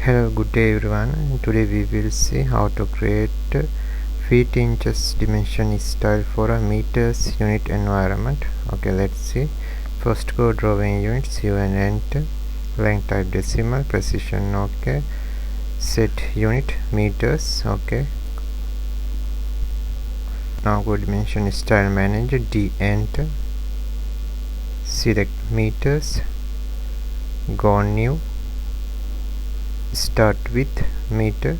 Hello, good day everyone. Today we will see how to create feet inches dimension style for a meters unit environment. Okay, let's see. First go drawing units, you and enter. Length type decimal, precision okay. Set unit meters, okay. Now go dimension style manager, D enter. Select meters, go new. Start with meter,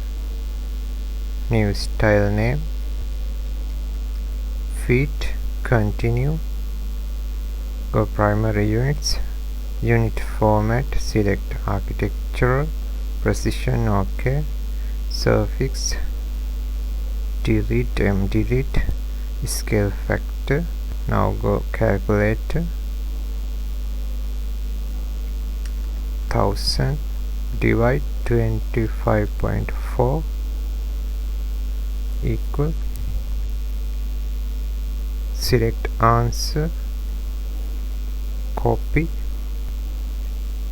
new style name, feet, continue, go primary units, unit format, select architectural, precision ok, suffix, delete delete, scale factor. Now go calculator, 1000 divide 25.4 equal, select answer, copy,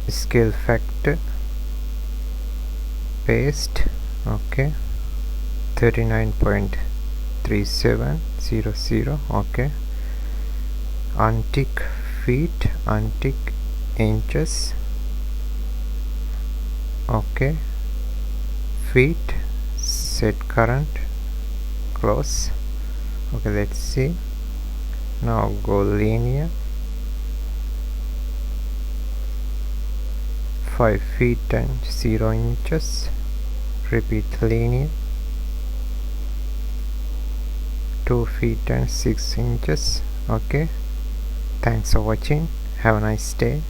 scale factor, paste, okay, 39.3700, okay, untick feet, untick inches, okay, feet, set current, close. Okay, let's see. Now go linear, 5 feet and 0 inches, repeat linear, 2 feet and 6 inches. Okay, thanks for watching, have a nice day.